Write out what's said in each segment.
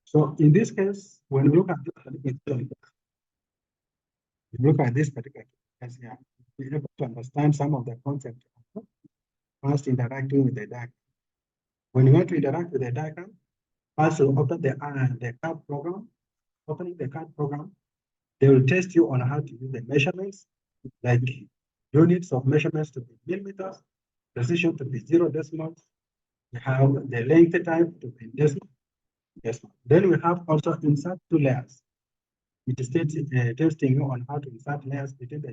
So in this case, when you look at this particular case here, you're able to understand some of the concepts first interacting with the diagram. When you want to interact with the diagram, first you open the CAD program. Opening the CAD program, they will test you on how to use the measurements, like units of measurements to be millimeters, precision to be 0 decimals. We have the length type to be decimal. Then we have also insert two layers. It is testing you on how to insert layers between the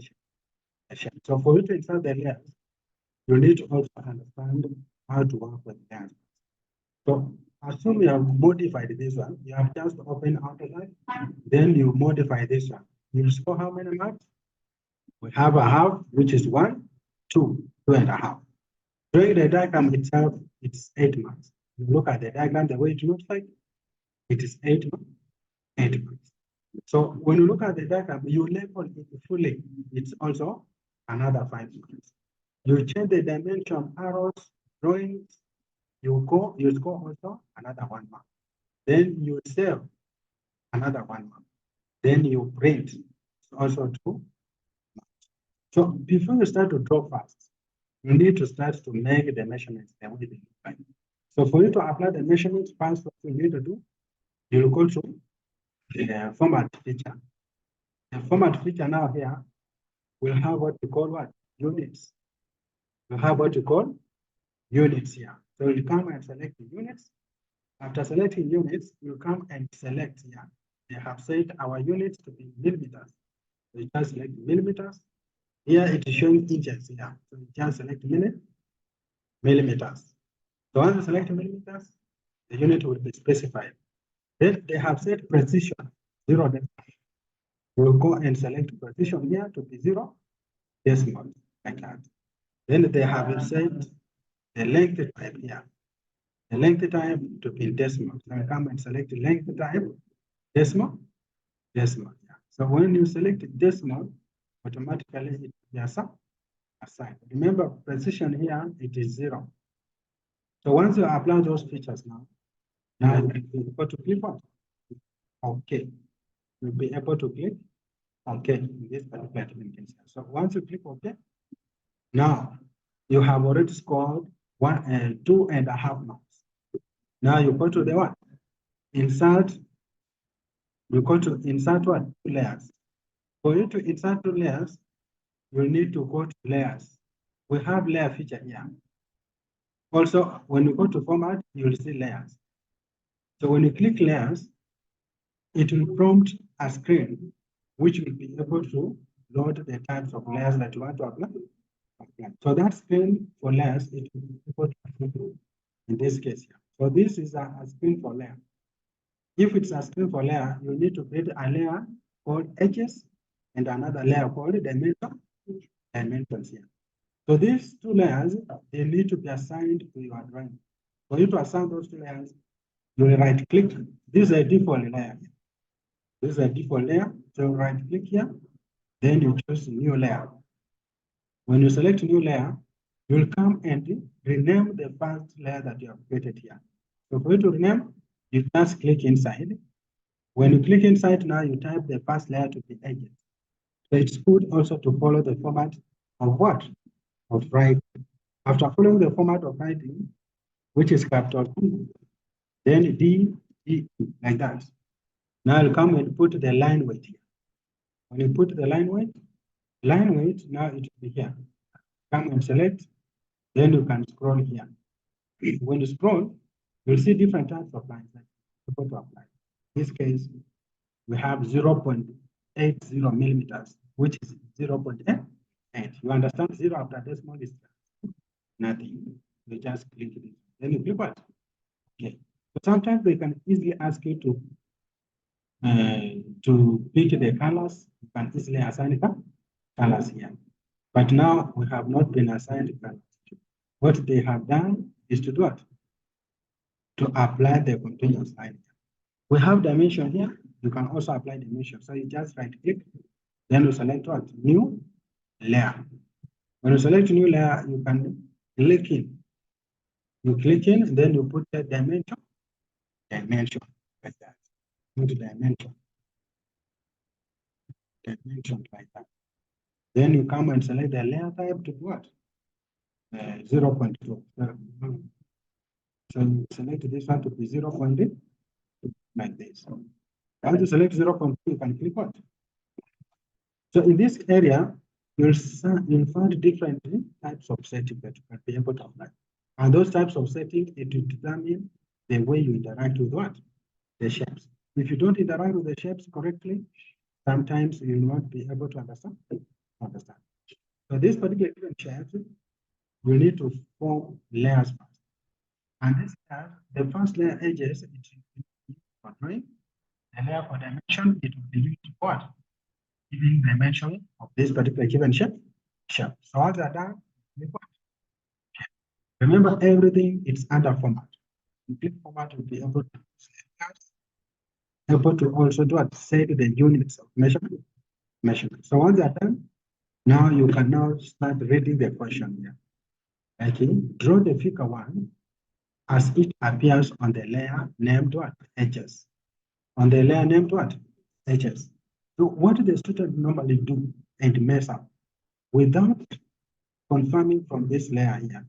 shape. So for you to insert the layers, you need to also understand how to work with layers. So assume you have modified this one. You have just opened Autocad, then you modify this one. You score how many marks? We have a half, which is 1, 2, 2.5. Drawing the diagram itself, it's 8 marks. You look at the diagram, the way it looks like, it is 8 marks. So when you look at the diagram, you label it fully, it's also another 5 marks. You change the dimension, arrows, drawings, you score also another 1 mark. Then you save another 1 mark. Then you print also 2 marks. So before you start to draw fast, you need to start to make the measurements the way they look like. So for you to apply the measurements, first what you need to do, you will go to the format feature. The format feature now here will have what you call what? Units. You have what you call units here. So you come and select the units. After selecting units, you come and select here. They have set our units to be millimeters. So you just select millimeters. Here it is showing inches here. So you just select millimeters. So once you select millimeters, the unit will be specified. Then they have set precision, 0 decimal. We'll go and select precision here to be 0 decimal, like that. Then they have set the length type here. The length type to be decimal. So I come and select the length type, decimal. Yeah. So when you select decimal, automatically it will be assigned. Remember, precision here, it is 0. So once you apply those features now you go to click on OK. You'll be able to click OK in this particular case. So once you click OK, now you have already scored 2.5 marks. Now you go to the one insert. You go to insert what? 2 layers. For you to insert 2 layers, you need to go to layers. We have layer feature here. Also, when you go to format, you'll see layers. So when you click layers, it will prompt a screen which will be able to load the types of layers that you want to apply. So that screen for layers, it will be able to in this case here. So this is a screen for layer. If it's a screen for layer, you need to create a layer called edges and another layer called dimensions here. So these 2 layers, they need to be assigned to your drawing. For you to assign those 2 layers, you will right click. This is a default layer. This is a default layer. So right click here, then you choose new layer. When you select new layer, you will come and rename the first layer that you have created here. So for you to rename, you just click inside. When you click inside now, you type the first layer to be edges. So it's good also to follow the format of what? Of writing. After following the format of writing, which is capital T, then D, E, like that. Now you'll come and put the line weight here. When you put the line weight, now it will be here. Come and select, then you can scroll here. When you scroll, you'll see different types of lines that you're able to apply. In this case, we have 0.80 millimeters, which is 0.8. You understand 0 after decimal is nothing. You just click it. Then you click what? Okay. But sometimes they can easily ask you to pick the colors. You can easily assign colors here. But now we have not been assigned colors. What they have done is to do what? To apply the continuous line. We have dimension here. You can also apply dimension. So you just right click, then you select what? New layer. When you select new layer, you can click in. You click in, and then you put the dimension. dimension like that. Not dimension like that. Then you come and select the layer type to what? 0.2. So you select this one to be 0.2 like this. Once you select 0.2, you can click what? So in this area, you'll find different types of settings that you can be able to apply. And those types of settings, it will determine the way you interact with what? The shapes. If you don't interact with the shapes correctly, sometimes you will not be able to understand. So this particular shape, you need to form layers first. And this layer, the first layer edges, it will be for drawing. The layer for dimension, it will be used to what? Giving dimension of this particular given shape. So once they're done, remember everything is under format. In this format, you'll be able to also do what? Set the units of measurement. So once they're done, now you can now start reading the question here. Okay, draw the figure 1 as it appears on the layer named what? Edges. On the layer named what? Edges. So what do the student normally do and mess up? Without confirming from this layer here,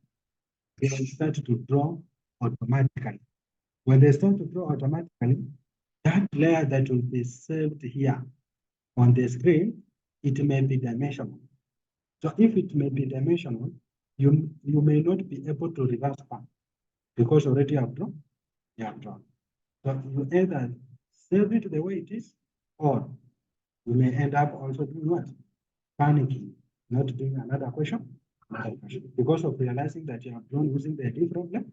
they will start to draw automatically. When they start to draw automatically, that layer that will be saved here on the screen, it may be dimensional. So if it may be dimensional, you may not be able to reverse back because already you have drawn. So you either save it the way it is, or you may end up also doing what? Panicking, not doing another question, because of realizing that you have drawn using the different.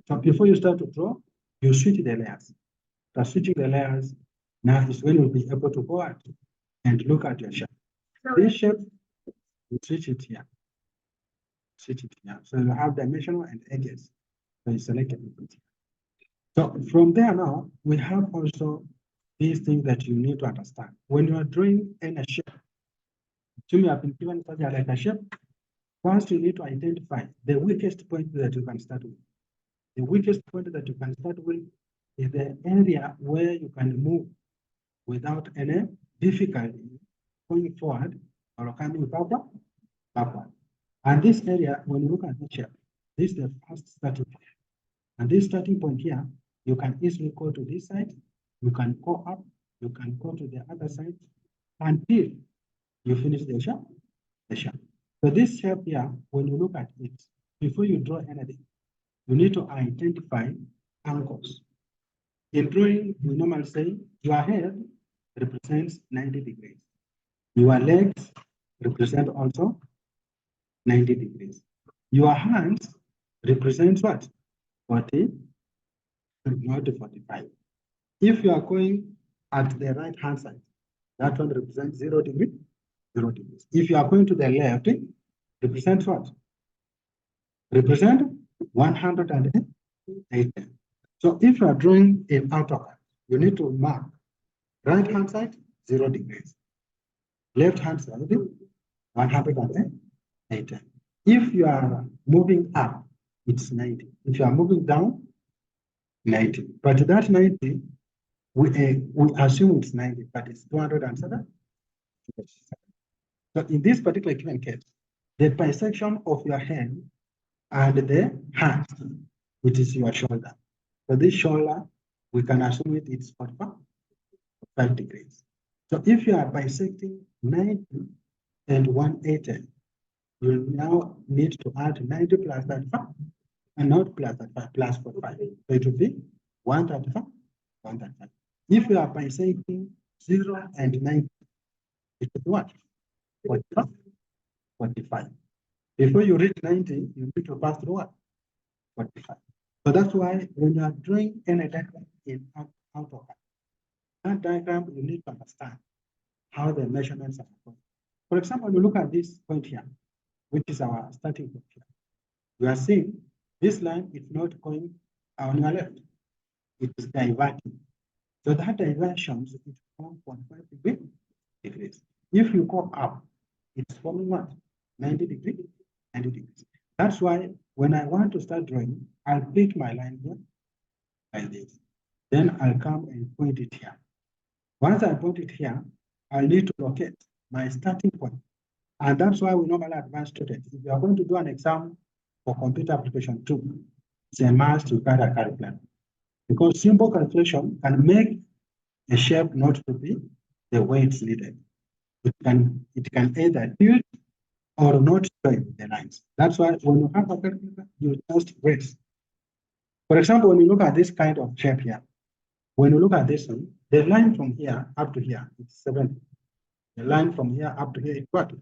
So before you start to draw, you switch the layers. By switching the layers, now is when you'll be able to go out and look at your shape. This shape, you switch it here. So you have dimensional and edges. So you select it. So from there now, we have also these things that you need to understand. When you are drawing any shape, you have been given such like a shape, first you need to identify the weakest point that you can start with. The weakest point that you can start with is the area where you can move without any difficulty going forward or coming backward. And this area, when you look at the shape, this is the first starting point. And this starting point here, you can easily go to this side, you can go up, you can go to the other side until you finish the shape. So this shape here, when you look at it, before you draw anything, you need to identify angles. In drawing, we normally say your head represents 90 degrees. Your legs represent also 90 degrees. Your hands represent what? 40, not 45. If you are going at the right hand side, that one represents 0 degrees. If you are going to the left, represent what? Represent 180. So if you are drawing in Autocad, you need to mark right hand side 0 degrees, left hand side 180. If you are moving up, it's 90. If you are moving down, 90. But that 90, we assume it's 90, but it's 207. So in this particular given case, the bisection of your hand and the hand, which is your shoulder. So this shoulder, we can assume it's 45 degrees. So if you are bisecting 90 and 180, you now need to add 90 plus 35, and not plus 35, plus 45. So it will be 135. If you are bisecting 0 and 90, it will be what? 45. Before you reach 90, you need to pass through what? 45. So that's why when you are drawing any diagram in Autocad, that diagram you need to understand how the measurements are going. For example, you look at this point here, which is our starting point here. You are seeing this line is not going on your left. It is diverting. So that diversion is 1.5 degrees. If you go up, it's forming what? 90 degrees. That's why when I want to start drawing, I'll pick my line here like this. Then I'll come and point it here. Once I point it here, I'll need to locate my starting point. And that's why we normally advise students, if you are going to do an exam for computer application 2, it's a must to carry a curriculum. Because simple calculation can make a shape not to be the way it's needed. It can either tilt or not join the lines. That's why when you have a calculator, you just trace. For example, when you look at this kind of shape here, when you look at this one, the line from here up to here is 70. The line from here up to here is what?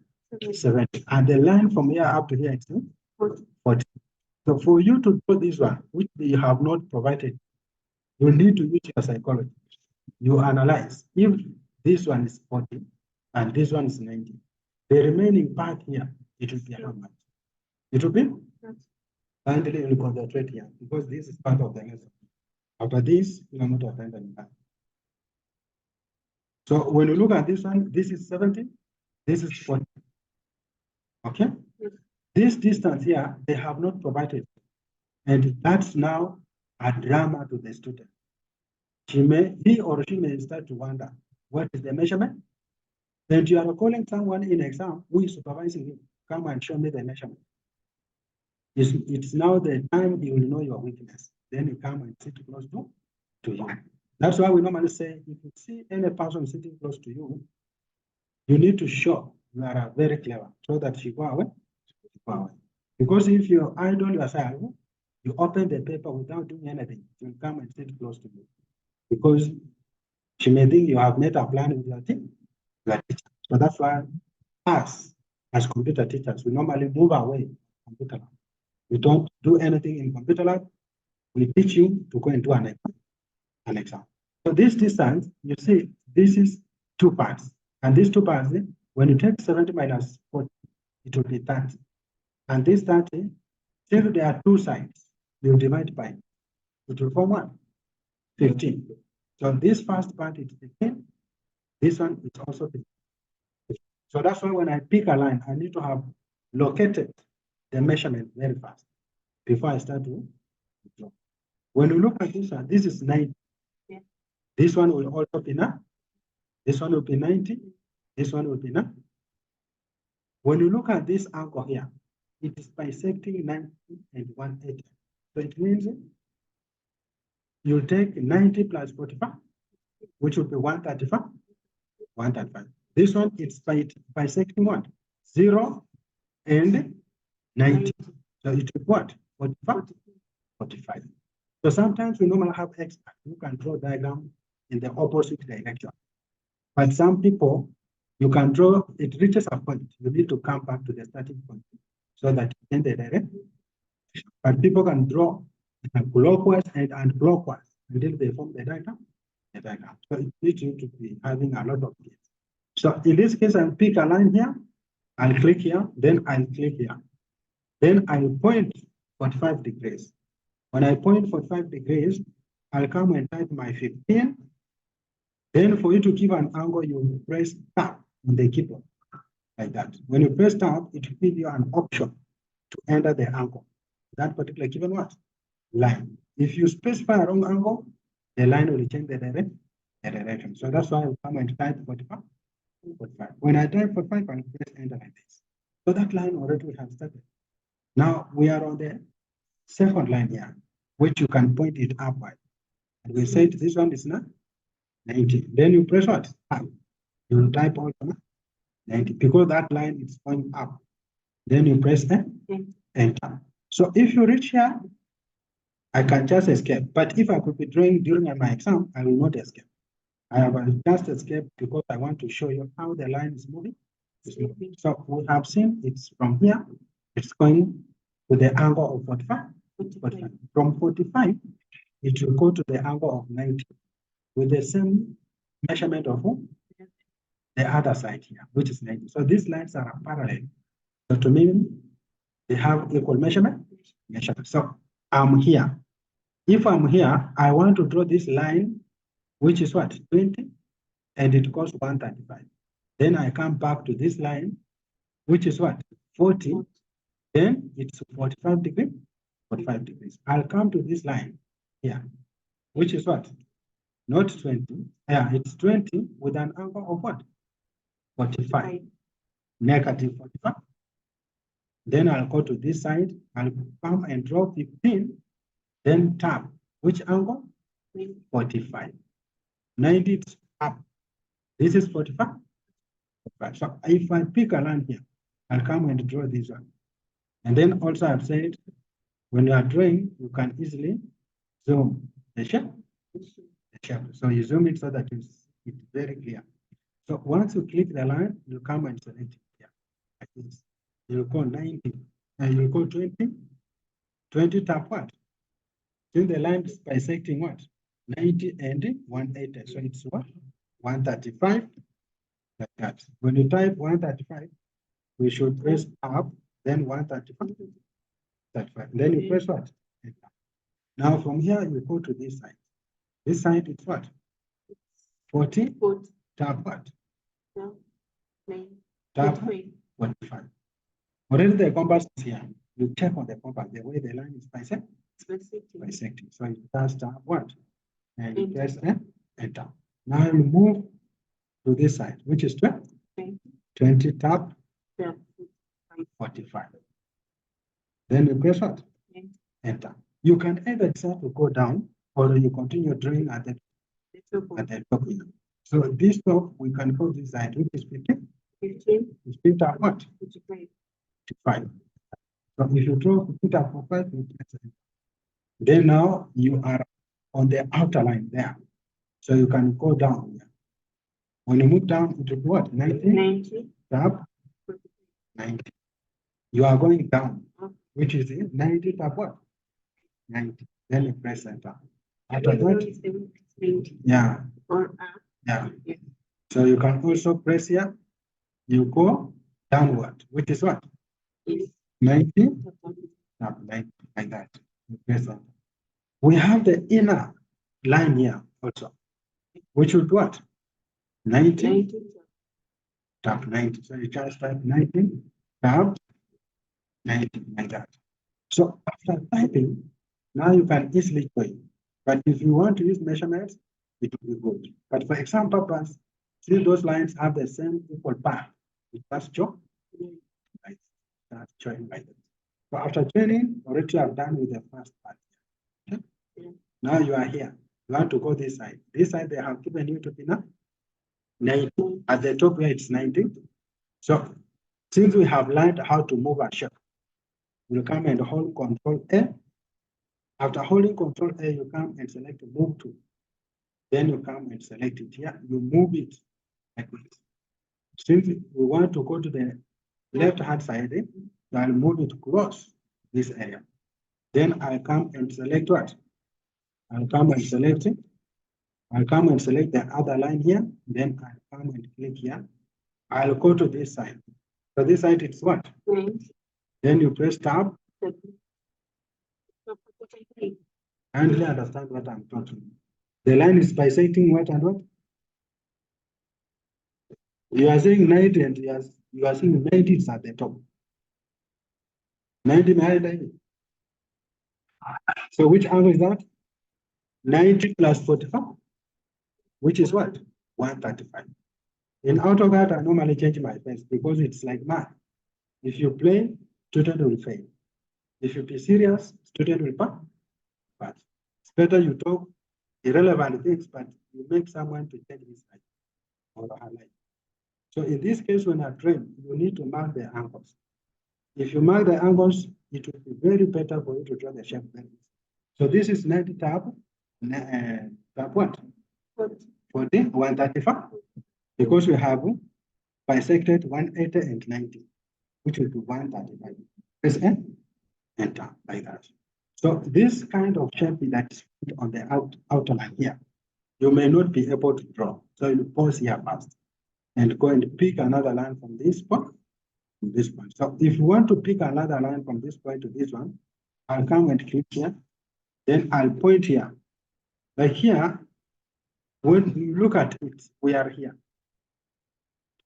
70. And the line from here up to here is 40. So for you to do this one, which you have not provided, you need to use your psychology. You analyze if this one is 40 and this one is 90. The remaining part here, it will be how much? It will be? Finally, you will concentrate here because this is part of the lesson. After this, you are not attending that. So when you look at this one, this is 70, this is 40. Okay? This distance here, they have not provided. And that's now a drama to the student. He or she may start to wonder, what is the measurement? Then you are calling someone in exam who is supervising you, come and show me the measurement. It's now the time you will know your weakness. Then you come and sit close to you. That's why we normally say, if you see any person sitting close to you, you need to show you are very clever so that she go away. Because if you idle yourself, you open the paper without doing anything, she'll come and sit close to you. Because she may think you have made a plan with your team. So that's why us, as computer teachers, we normally move away from computer lab. We don't do anything in computer lab. We teach you to go and do an exam. So this distance, you see, this is 2 parts. And these 2 parts, when you take 70 minus 40, it will be 30. And this 30, if there are 2 sides, you divide by, it will form what? 15. So this first part is 15. This one is also 15. So that's why when I pick a line, I need to have located the measurement very fast before I start to draw. When you look at this one, this is 90. Yeah. This one will also be 90. This one will be 90. This one will be 90. When you look at this angle here, it is bisecting 90 and 180. So it means you'll take 90 plus 45, which will be 135. 135. This one is bisecting what? 0 and 90. So it will what? 45. 45. So sometimes we normally have experts who can draw diagram in the opposite direction. But some people, you can draw, it reaches a point. You need to come back to the starting point so that in the direction. But people can draw clockwise and clockwise until they form the diagram. So it needs you to be having a lot of things. So in this case, I'll pick a line here, I'll click here, then I'll click here. Then I'll point 45 degrees. When I point 45 degrees, I'll come and type my 15. Then for you to give an angle, you press tab on the keyboard, like that. When you press tab, it will give you an option to enter the angle. That particular given what? Line. If you specify a wrong angle, the line will change the direction. So that's why I come and type 45. 45. When I type 45, I'll press enter like this. So that line already we have started. Now we are on the second line here, which you can point it upward. And we said this one is not 90. Then you press what? You will type also 90 because that line is going up. Then you press enter. So if you reach here, I can just escape. But if I could be drawing during my exam, I will not escape. I have just escaped because I want to show you how the line is moving. So we have seen it's from here, it's going to the angle of 45. 45. From 45, it will go to the angle of 90 with the same measurement of the other side here, which is 90. So these lines are parallel. So to me, they have equal measurement. So I'm here. If I'm here, I want to draw this line, which is what? 20, and it goes 135. Then I come back to this line, which is what? 40. Then it's 45 degrees. 45 degrees. I'll come to this line here, which is what? not 20. Yeah, it's 20 with an angle of what? 45. Negative 45. Then I'll go to this side. I'll come and draw 15. Then tap. Which angle? 45. 90 is up. This is 45. Right. So if I pick a line here, I'll come and draw this one. And then also I've said, when you are drawing, you can easily zoom the shape. So you zoom it so that it's very clear. So once you click the line, you come and select it here. Like this. You'll go 90, and you'll go 20. 20 tap what? Then the line is bisecting what? 90 and 180. So it's what? 135. Like that. When you type 135, we should press up, then 135. 35. Then you press what? Now from here, you go to this side. This side is what? 40. Tap what? No. Tap 45. Already the compass is here. You check on the compass, the way the line is bisecting. So you just tap what? And you press enter. Now you move to this side, which is 20. 20 tap 45. Then you press what? Enter. You can either decide to go down or you continue drawing at the top here. So this top, we can go this side, which is 15. 15. 15 tap what? 55. So if you draw 15 tap 45, you press enter. Then now you are on the outer line there. So you can go down here. When you move down, it will be what? 90. Tap 90. You are going down, which is 90 tap what? 90. Then you press enter. After that, yeah. Yeah. So you can also press here. You go downward, which is what? 90. Tap 90 like that. You press enter. We have the inner line here also, which would what? 90. Tap 90. So you just type 90. Tap 90 like that. So after typing, now you can easily join. But if you want to use measurements, it will be good. But for example purpose, since those lines have the same equal path, you just join. Right. That's join like that. So after joining, already you have done with the first part. Okay? Now you are here. You want to go this side. This side they have given you to be now 90. At the top where it's 90. So since we have learned how to move a shape, we'll come and hold Control A. After holding Control A, you come and select Move To. Then you come and select it here. You move it like this. Since we want to go to the left-hand side, I'll move it close this area. Then I'll come and select what? I'll come and select it. I'll come and select the other line here. Then I'll come and click here. I'll go to this side. So this side it's what? Then you press tab. And you understand what I'm talking. The line is bisecting what and what? You are saying 90 and you are saying 90 is at the top. 90. So which angle is that? 90 plus 45, which is what? 135. In Autocad, I normally change my face because it's like math. If you play, student will fail. If you be serious, student will pass. But it's better you talk irrelevant things, but you make someone to change his life or her life. So in this case, when I train, you need to mark the angles. If you mark the angles, it will be very better for you to draw the shape. So this is 90 tab what? 40, 135. Because we have bisected 180 and 90, which will be 135. Press enter like that. So this kind of shape that is on the outer line here, you may not be able to draw. So you pause here first and go and pick another line from this point to this point. So if you want to pick another line from this point to this one, I'll come and click here. Then I'll point here. Like here, when you look at it, we are here.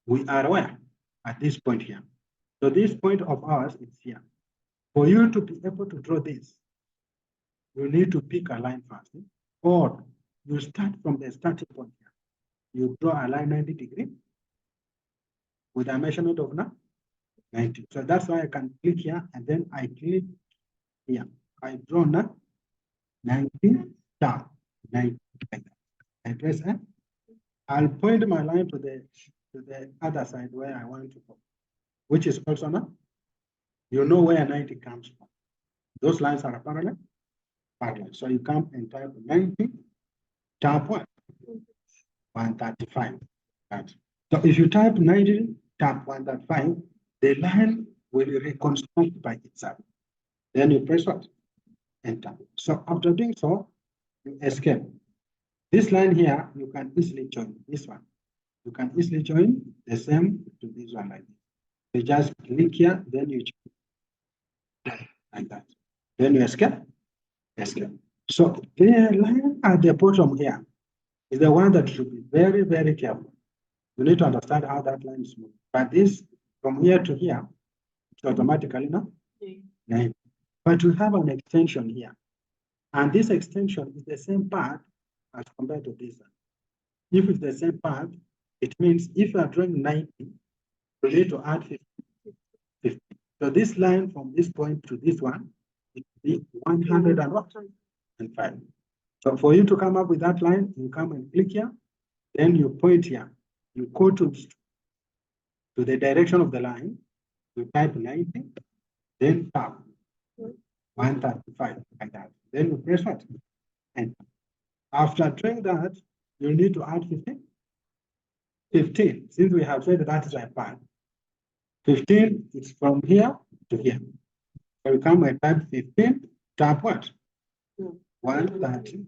We are where? At this point here. So this point of ours is here. For you to be able to draw this, you need to pick a line first. Or you start from the starting point here. You draw a line 90 degree with a measurement of 90. So that's why I can click here and then I click here. I draw 90 down, 90 like that. I press N. I'll point my line to the other side where I want to go, which is also now. You know where 90 comes from. Those lines are parallel. So you come and type 90, tap what? 135. Right. So if you type 90, tap 135, the line will reconstruct by itself. Then you press what? Enter. So after doing so, you escape. This line here, you can easily join this one. You can easily join the same to this one like this. You just click here, then you join like that. Then you escape. Escape. So the line at the bottom here is the one that should be very, very careful. You need to understand how that line is moving. But this, from here to here, it's automatically no? Yeah. But we have an extension here. And this extension is the same path as compared to this one. If it's the same path, it means if you are drawing 90, you need to add 50. So this line from this point to this one, it will be 105. So for you to come up with that line, you come and click here, then you point here. You go to the direction of the line, you type 90, then tap 135 like that. Then you press what? And after doing that, you need to add 15. Since we have said that is a path. 15 is from here to here. So you come and type 15, tap what? 130,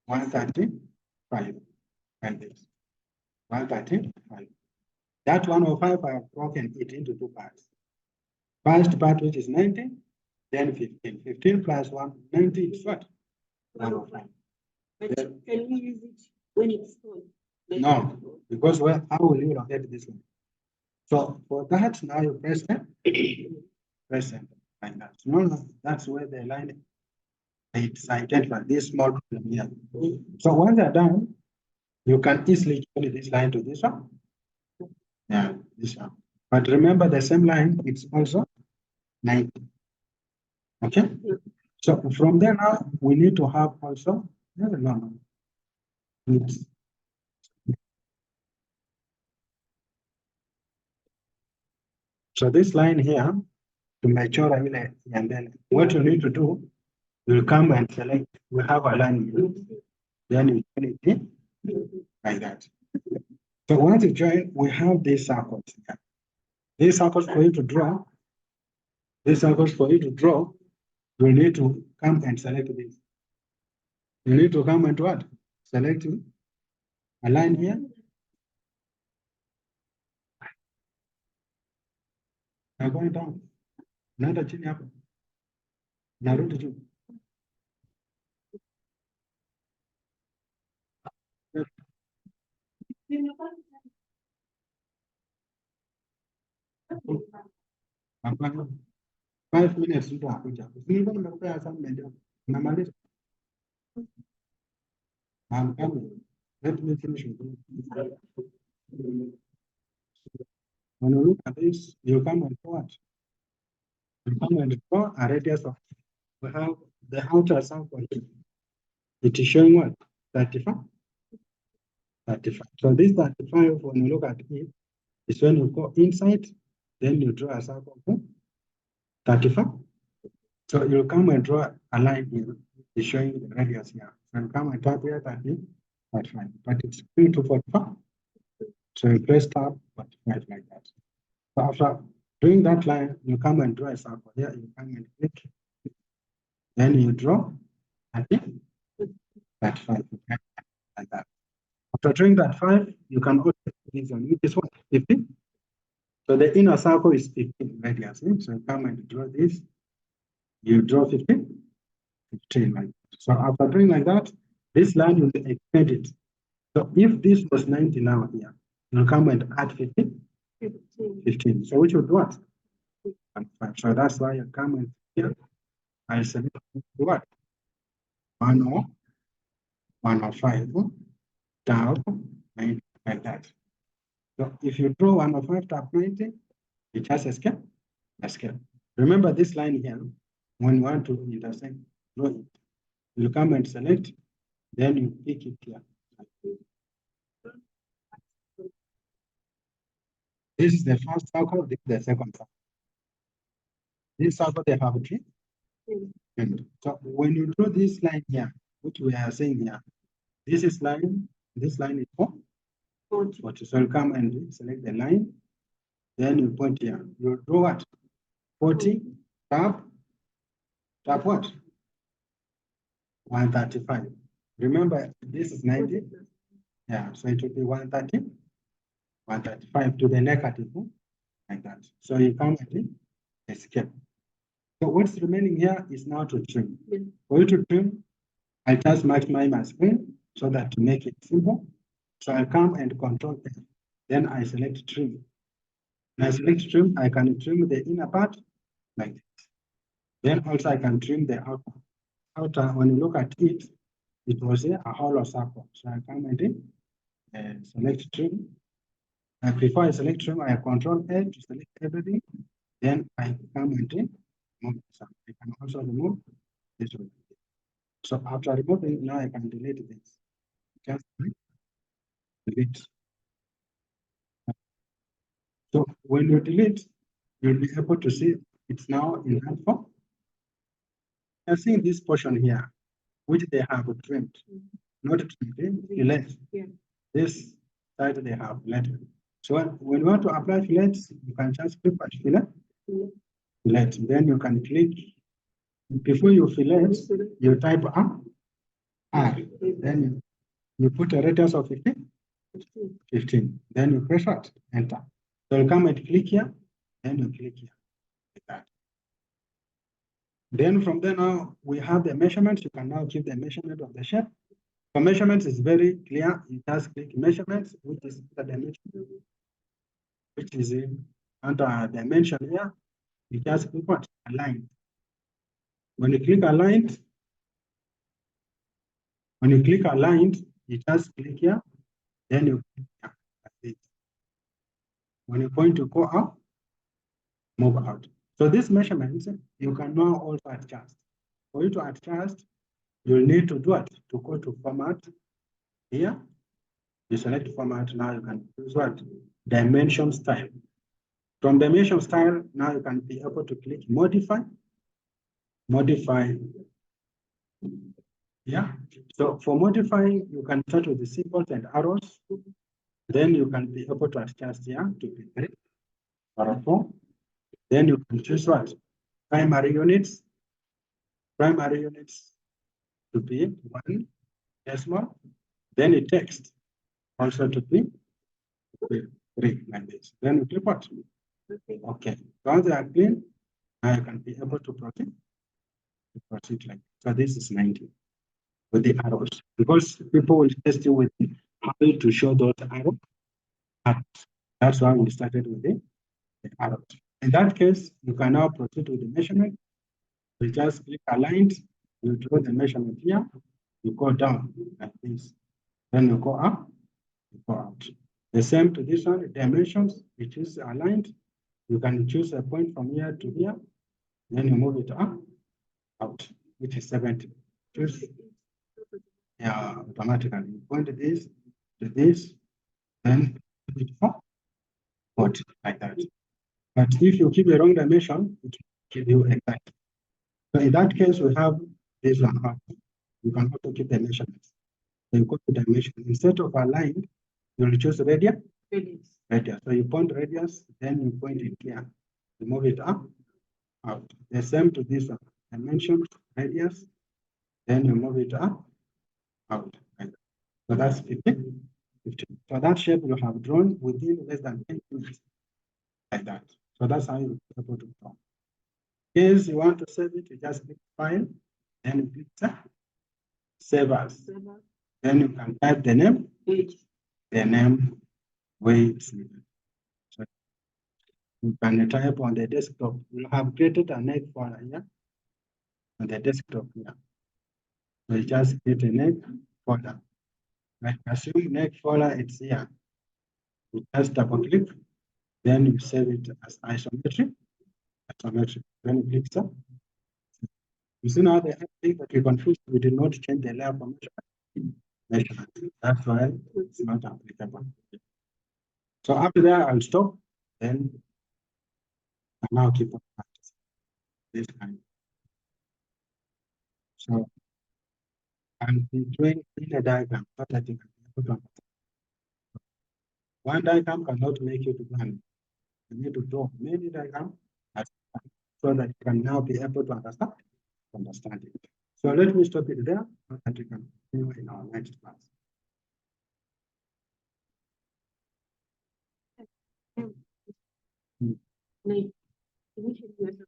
135, and this. 135. That 105, I have broken it into two parts. First part, which is 90, then 15. 15 plus 190 is what? 105. But can we use it when it's full? No, because how will you locate this one? So for that, now you press Enter. Press Enter like that. No, that's where the line it's identified, this small problem here. So once they're done, you can easily join this line to this one. Yeah, this one. But remember the same line, it's also 90. Okay? So from there now, we need to have also, no. So this line here, to mature and then what you need to do, you'll come and select, we have a line here. Then you join it in like that. So once you join, we have these circles here. These circles for you to draw, you need to come and select this. You need to come and what? Select a line here. Now going down. Nenda chini hapa. Narudi juu. Hapana. 5 minutes ndio hakuja. Nilikuwa nimekupea assignment hapo. Namaliza. I'm coming. Let me finish with this. When you look at this, you come and what? You come and draw a radius of, we have the outer circle here. It is showing what? 35? 35. So this 35, when you look at it, is when you go inside, then you draw a circle for 35. So you come and draw a line here. It's showing the radius here. So you come and tap here 35, but it's 3 to 45. So you press tab 45 like that. So after doing that line, you come and draw a circle here. You come and click. Then you draw and 35 like that. After drawing that 5, you can also this one, which is what? 15. So the inner circle is 15 radius. So you come and draw this. You draw 15 like that. So after doing like that, this line will extend it. So if this was 90 now here, you'll come and add 15. 15. So which would what? 5. So that's why you come and here. I select what? 105. 105 tau 90 like that. So if you draw 105 tau 90, it has escape. Remember this line here, when you want to intersect, draw it. You come and select, then you pick it here. This is the first circle, this is the second circle. This circle, they have a tree. And so when you draw this line here, which we are saying here, this is line, this line is 40. So you come and select the line, then you point here. You draw what? 40, tap what? 135. Remember, this is 90. Yeah, so it will be 130, 135 to the negative, like that. So you come and escape. So what's remaining here is now to trim. For you to trim, I just maximize my screen so that to make it simple. So I come and control F. Then I select trim. When I select trim, I can trim the inner part like this. Then also I can trim the outer. Outer, when you look at it, it was a hollow circle. So I come and select trim. Before I select trim, I control A to select everything. Then I come and remove some. I can also remove this one. So after removing, now I can delete this. Just delete. So when you delete, you'll be able to see it's now in that form. You're seeing this portion here, which they have trimmed, not trimmed, fillet. This side they have fillet. So when you want to apply fillets, you can just click on fillet. Then you can click. Before you fillet, you type R. Then you put a radius of 15. Then you press what? Enter. So you come and click here, then you click here, like that. Then from there now, we have the measurements. You can now keep the measurement of the shape. For measurements, is very clear. You just click measurements, which is the dimension, which is under dimension here. You just click what? Align. When you click aligned, you just click here, then you click here, like this. When you're going to go up, move out. So these measurements, you can now also adjust. For you to adjust, you'll need to do it, to go to format here. You select format, now you can use what? Dimension style. From dimension style, now you can be able to click modify. Yeah. So for modifying, you can start with the symbols and arrows. Then you can be able to adjust here to be 3 or 4. Then you can choose what? Primary units to be 1 decimal. Then the text also to be 3 like this. Then you click what? Okay. Once they are clean, now you can be able to proceed like this. So this is 90 with the arrows, because people will test you with how to show those arrows. That's why we started with the arrows. In that case, you can now proceed with the measurement. You just click aligned, you draw the measurement here, you go down like this. Then you go up, you go out. The same to this one, dimensions, you choose aligned. You can choose a point from here to here, then you move it up, out, which is 70. Choose, yeah, automatically. You point this to this, then put it for 40, like that. But if you keep a wrong dimension, it will give you exact. So in that case, we have this one. You can also keep the measurements. Then go to dimension. Instead of aligned, you'll choose radius. So you point radius, then you point it here. You move it up, out. The same to this one. Dimension, radius, then you move it up, out. So that's 15. So that shape you have drawn within less than 10 minutes. Like that. So that's how you be able to draw. If you want to save it, you just click file, then you click save as. Then you can type the name, wait. So you can type on the desktop. You have created a net folder here on the desktop here. So you just create a net folder. Like assume next folder it's here. You just double click, then you save it as isometric. Then you click stop. You see now the thing that we confused, we did not change the layer from measurement. That's why it's not applicable. So after that, I'll stop, then I now keep on practicing this kind. So I'm doing in a diagram so that you can be able to understand. One diagram cannot make you to plan. You need to draw many diagrams so that you can now be able to understand it. So let me stop it there so that you can continue in our next class. Like, initially,